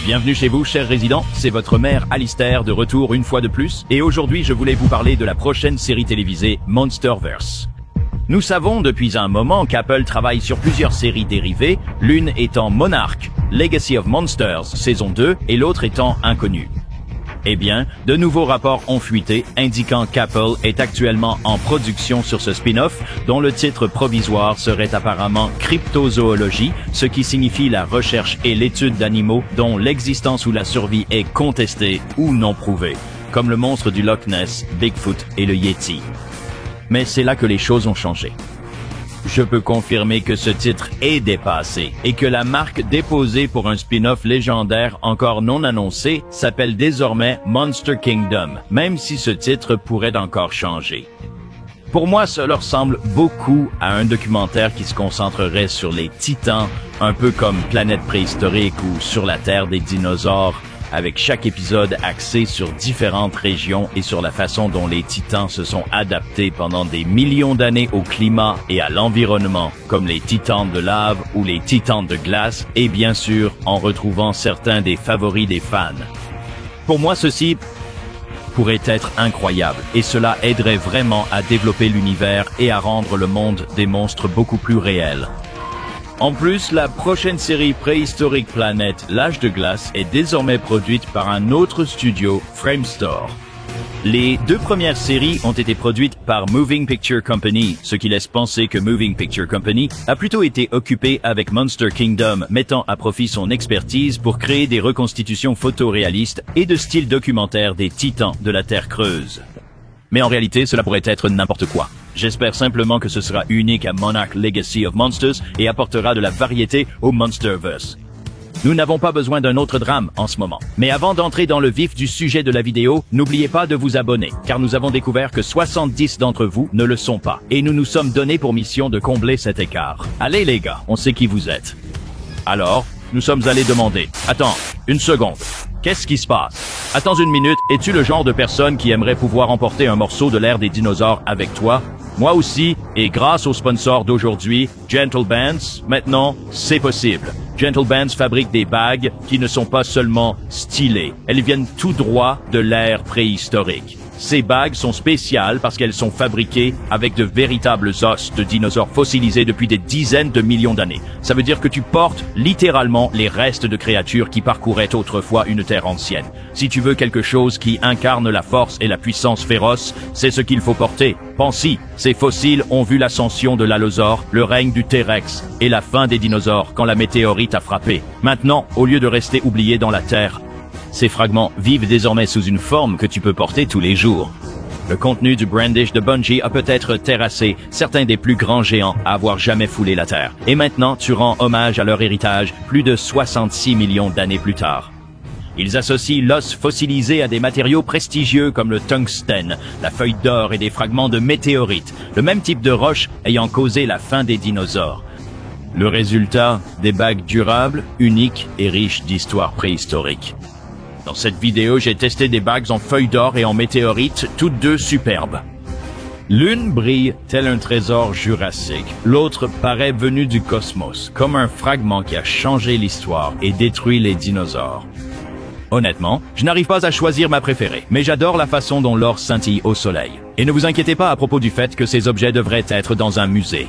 Bienvenue chez vous, chers résidents, c'est votre mère Alistair de retour une fois de plus, et aujourd'hui je voulais vous parler de la prochaine série télévisée Monsterverse. Nous savons depuis un moment qu'Apple travaille sur plusieurs séries dérivées, l'une étant Monarch, Legacy of Monsters, saison 2, et l'autre étant Inconnue. Eh bien, de nouveaux rapports ont fuité, indiquant qu'Apple est actuellement en production sur ce spin-off, dont le titre provisoire serait apparemment Cryptozoologie, ce qui signifie la recherche et l'étude d'animaux dont l'existence ou la survie est contestée ou non prouvée, comme le monstre du Loch Ness, Bigfoot et le Yeti. Mais c'est là que les choses ont changé. Je peux confirmer que ce titre est dépassé et que la marque déposée pour un spin-off légendaire encore non annoncé s'appelle désormais Monster Kingdom, même si ce titre pourrait encore changer. Pour moi, cela ressemble beaucoup à un documentaire qui se concentrerait sur les titans, un peu comme Planète préhistorique ou Sur la Terre des dinosaures, avec chaque épisode axé sur différentes régions et sur la façon dont les titans se sont adaptés pendant des millions d'années au climat et à l'environnement, comme les titans de lave ou les titans de glace, et bien sûr en retrouvant certains des favoris des fans. Pour moi, ceci pourrait être incroyable, et cela aiderait vraiment à développer l'univers et à rendre le monde des monstres beaucoup plus réel. En plus, la prochaine série Préhistorique Planète, l'âge de glace, est désormais produite par un autre studio, Framestore. Les deux premières séries ont été produites par Moving Picture Company, ce qui laisse penser que Moving Picture Company a plutôt été occupé avec Monster Kingdom, mettant à profit son expertise pour créer des reconstitutions photoréalistes et de style documentaire des titans de la Terre creuse. Mais en réalité, cela pourrait être n'importe quoi. J'espère simplement que ce sera unique à Monarch Legacy of Monsters et apportera de la variété au Monsterverse. Nous n'avons pas besoin d'un autre drame en ce moment. Mais avant d'entrer dans le vif du sujet de la vidéo, n'oubliez pas de vous abonner, car nous avons découvert que 70 d'entre vous ne le sont pas. Et nous nous sommes donnés pour mission de combler cet écart. Allez les gars, on sait qui vous êtes. Alors, nous sommes allés demander. Attends, une seconde. Qu'est-ce qui se passe? Attends une minute, es-tu le genre de personne qui aimerait pouvoir emporter un morceau de l'ère des dinosaures avec toi? Moi aussi, et grâce au sponsor d'aujourd'hui, Gentle Bands, maintenant, c'est possible. Gentle Bands fabrique des bagues qui ne sont pas seulement stylées, elles viennent tout droit de l'ère préhistorique. Ces bagues sont spéciales parce qu'elles sont fabriquées avec de véritables os de dinosaures fossilisés depuis des dizaines de millions d'années. Ça veut dire que tu portes littéralement les restes de créatures qui parcouraient autrefois une terre ancienne. Si tu veux quelque chose qui incarne la force et la puissance féroce, c'est ce qu'il faut porter. Pense-y, ces fossiles ont vu l'ascension de l'allosaure, le règne du T-Rex et la fin des dinosaures quand la météorite a frappé. Maintenant, au lieu de rester oubliés dans la terre, ces fragments vivent désormais sous une forme que tu peux porter tous les jours. Le contenu du Brandish de Bungie a peut-être terrassé certains des plus grands géants à avoir jamais foulé la Terre. Et maintenant, tu rends hommage à leur héritage plus de 66 millions d'années plus tard. Ils associent l'os fossilisé à des matériaux prestigieux comme le tungstène, la feuille d'or et des fragments de météorites, le même type de roche ayant causé la fin des dinosaures. Le résultat, des bagues durables, uniques et riches d'histoires préhistoriques. Dans cette vidéo, j'ai testé des bagues en feuilles d'or et en météorites, toutes deux superbes. L'une brille tel un trésor jurassique, l'autre paraît venue du cosmos, comme un fragment qui a changé l'histoire et détruit les dinosaures. Honnêtement, je n'arrive pas à choisir ma préférée, mais j'adore la façon dont l'or scintille au soleil. Et ne vous inquiétez pas à propos du fait que ces objets devraient être dans un musée.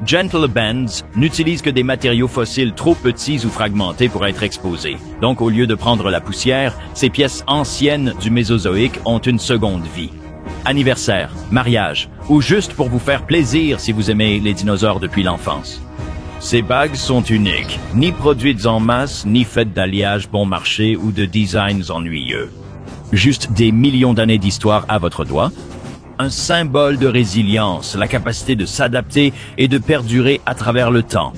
Gentle Bands n'utilise que des matériaux fossiles trop petits ou fragmentés pour être exposés. Donc, au lieu de prendre la poussière, ces pièces anciennes du Mésozoïque ont une seconde vie. Anniversaire, mariage, ou juste pour vous faire plaisir si vous aimez les dinosaures depuis l'enfance. Ces bagues sont uniques, ni produites en masse, ni faites d'alliage bon marché ou de designs ennuyeux. Juste des millions d'années d'histoire à votre doigt. Un symbole de résilience, la capacité de s'adapter et de perdurer à travers le temps.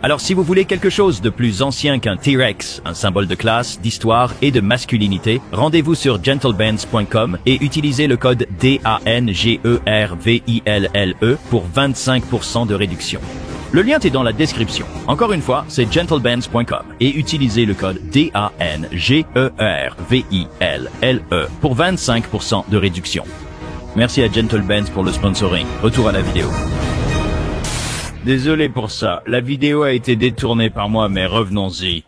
Alors si vous voulez quelque chose de plus ancien qu'un T-Rex, un symbole de classe, d'histoire et de masculinité, rendez-vous sur gentlebands.com et utilisez le code DANGERVILLE pour 25% de réduction. Le lien est dans la description. Encore une fois, c'est gentlebands.com et utilisez le code DANGERVILLE pour 25% de réduction. Merci à Gentle Bands pour le sponsoring. Retour à la vidéo. Désolé pour ça, la vidéo a été détournée par moi, mais revenons-y.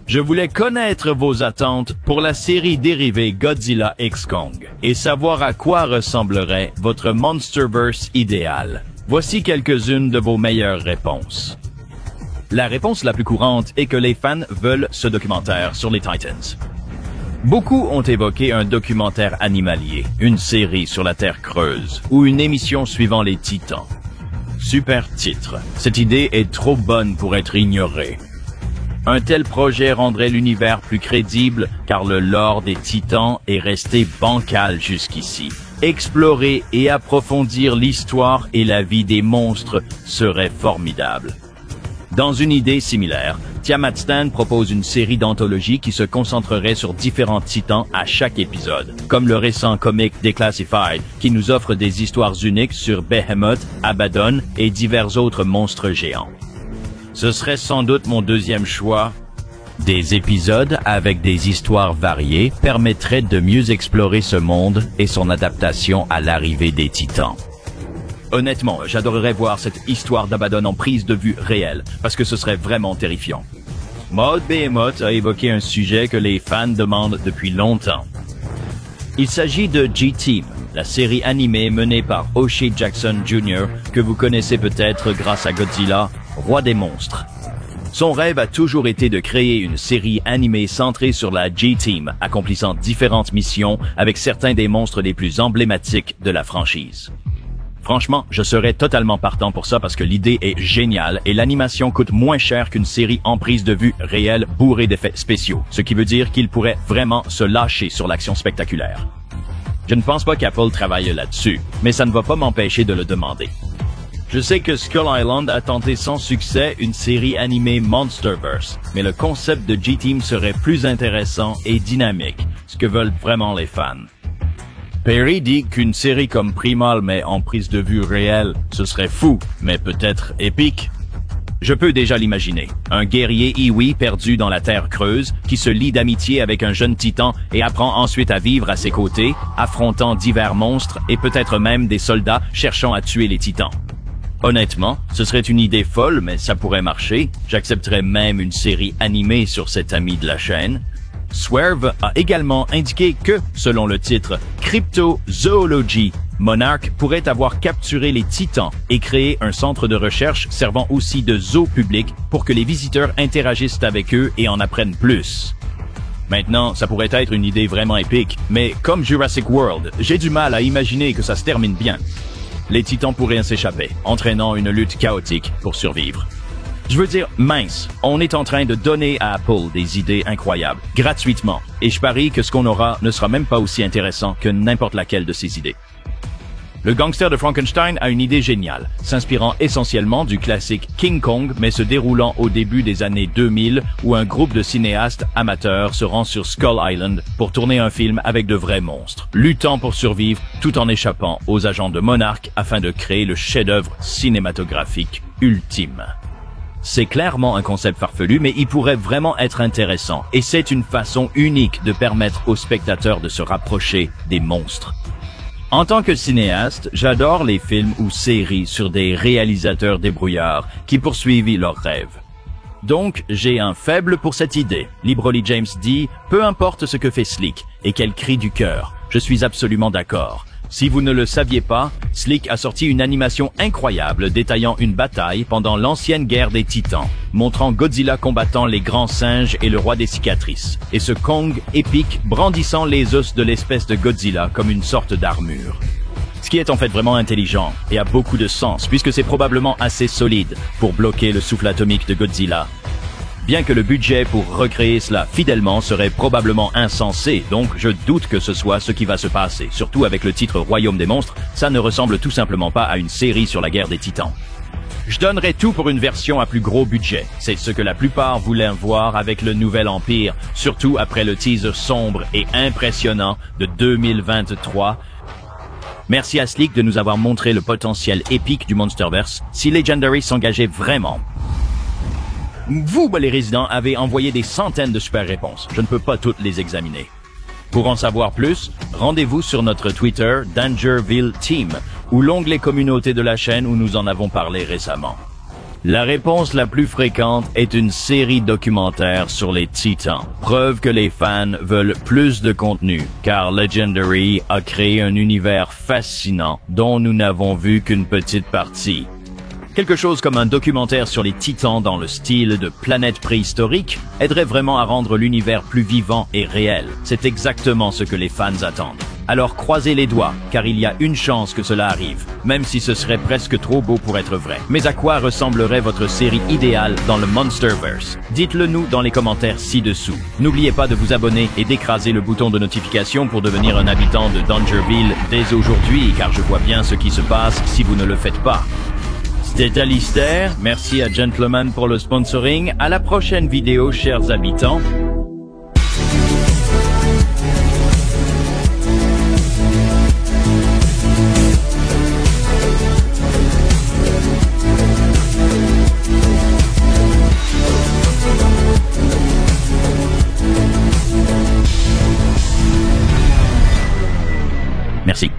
Je voulais connaître vos attentes pour la série dérivée Godzilla x Kong et savoir à quoi ressemblerait votre Monsterverse idéal. Voici quelques-unes de vos meilleures réponses. La réponse la plus courante est que les fans veulent ce documentaire sur les Titans. Beaucoup ont évoqué un documentaire animalier, une série sur la Terre creuse ou une émission suivant les Titans. Super titre. Cette idée est trop bonne pour être ignorée. Un tel projet rendrait l'univers plus crédible car le lore des Titans est resté bancal jusqu'ici. Explorer et approfondir l'histoire et la vie des monstres serait formidable. Dans une idée similaire, Tiamat Stan propose une série d'anthologies qui se concentrerait sur différents titans à chaque épisode, comme le récent comic Declassified, qui nous offre des histoires uniques sur Behemoth, Abaddon et divers autres monstres géants. Ce serait sans doute mon deuxième choix. Des épisodes avec des histoires variées permettraient de mieux explorer ce monde et son adaptation à l'arrivée des titans. Honnêtement, j'adorerais voir cette histoire d'Abaddon en prise de vue réelle, parce que ce serait vraiment terrifiant. Maud Behemoth a évoqué un sujet que les fans demandent depuis longtemps. Il s'agit de G-Team, la série animée menée par O'Shea Jackson Jr., que vous connaissez peut-être grâce à Godzilla, roi des monstres. Son rêve a toujours été de créer une série animée centrée sur la G-Team, accomplissant différentes missions avec certains des monstres les plus emblématiques de la franchise. Franchement, je serais totalement partant pour ça parce que l'idée est géniale et l'animation coûte moins cher qu'une série en prise de vue réelle bourrée d'effets spéciaux, ce qui veut dire qu'il pourrait vraiment se lâcher sur l'action spectaculaire. Je ne pense pas qu'Apple travaille là-dessus, mais ça ne va pas m'empêcher de le demander. Je sais que Skull Island a tenté sans succès une série animée Monsterverse, mais le concept de G-Team serait plus intéressant et dynamique, ce que veulent vraiment les fans. Perry dit qu'une série comme Primal mais en prise de vue réelle, ce serait fou, mais peut-être épique. Je peux déjà l'imaginer. Un guerrier Iwi perdu dans la Terre creuse, qui se lie d'amitié avec un jeune titan et apprend ensuite à vivre à ses côtés, affrontant divers monstres et peut-être même des soldats cherchant à tuer les titans. Honnêtement, ce serait une idée folle, mais ça pourrait marcher. J'accepterais même une série animée sur cet ami de la chaîne. Swerve a également indiqué que, selon le titre Cryptozoology, Monarch pourrait avoir capturé les titans et créé un centre de recherche servant aussi de zoo public pour que les visiteurs interagissent avec eux et en apprennent plus. Maintenant, ça pourrait être une idée vraiment épique, mais comme Jurassic World, j'ai du mal à imaginer que ça se termine bien. Les titans pourraient s'échapper, entraînant une lutte chaotique pour survivre. Je veux dire, mince, on est en train de donner à Apple des idées incroyables, gratuitement, et je parie que ce qu'on aura ne sera même pas aussi intéressant que n'importe laquelle de ces idées. Le gangster de Frankenstein a une idée géniale, s'inspirant essentiellement du classique King Kong, mais se déroulant au début des années 2000, où un groupe de cinéastes amateurs se rend sur Skull Island pour tourner un film avec de vrais monstres, luttant pour survivre tout en échappant aux agents de Monarch afin de créer le chef-d'œuvre cinématographique ultime. C'est clairement un concept farfelu, mais il pourrait vraiment être intéressant, et c'est une façon unique de permettre aux spectateurs de se rapprocher des monstres. En tant que cinéaste, j'adore les films ou séries sur des réalisateurs débrouillards qui poursuivent leurs rêves. Donc, j'ai un faible pour cette idée. Libroli James dit « Peu importe ce que fait Slick et qu'elle crie du cœur, je suis absolument d'accord. » Si vous ne le saviez pas, Slick a sorti une animation incroyable détaillant une bataille pendant l'ancienne guerre des Titans, montrant Godzilla combattant les grands singes et le roi des cicatrices, et ce Kong épique brandissant les os de l'espèce de Godzilla comme une sorte d'armure. Ce qui est en fait vraiment intelligent et a beaucoup de sens puisque c'est probablement assez solide pour bloquer le souffle atomique de Godzilla. Bien que le budget pour recréer cela fidèlement serait probablement insensé, donc je doute que ce soit ce qui va se passer. Surtout avec le titre Royaume des monstres, ça ne ressemble tout simplement pas à une série sur la guerre des titans. Je donnerais tout pour une version à plus gros budget. C'est ce que la plupart voulaient voir avec le Nouvel Empire, surtout après le teaser sombre et impressionnant de 2023. Merci à Slick de nous avoir montré le potentiel épique du Monsterverse si Legendary s'engageait vraiment. Vous, les résidents, avez envoyé des centaines de super réponses. Je ne peux pas toutes les examiner. Pour en savoir plus, rendez-vous sur notre Twitter Dangerville Team ou l'onglet communauté de la chaîne où nous en avons parlé récemment. La réponse la plus fréquente est une série documentaire sur les Titans. Preuve que les fans veulent plus de contenu, car Legendary a créé un univers fascinant dont nous n'avons vu qu'une petite partie. Quelque chose comme un documentaire sur les Titans dans le style de Planète préhistorique aiderait vraiment à rendre l'univers plus vivant et réel. C'est exactement ce que les fans attendent. Alors croisez les doigts, car il y a une chance que cela arrive, même si ce serait presque trop beau pour être vrai. Mais à quoi ressemblerait votre série idéale dans le Monsterverse? Dites-le nous dans les commentaires ci-dessous. N'oubliez pas de vous abonner et d'écraser le bouton de notification pour devenir un habitant de Dangerville dès aujourd'hui, car je vois bien ce qui se passe si vous ne le faites pas. C'était Alistair, merci à Gentleman pour le sponsoring. À la prochaine vidéo, chers habitants. Merci.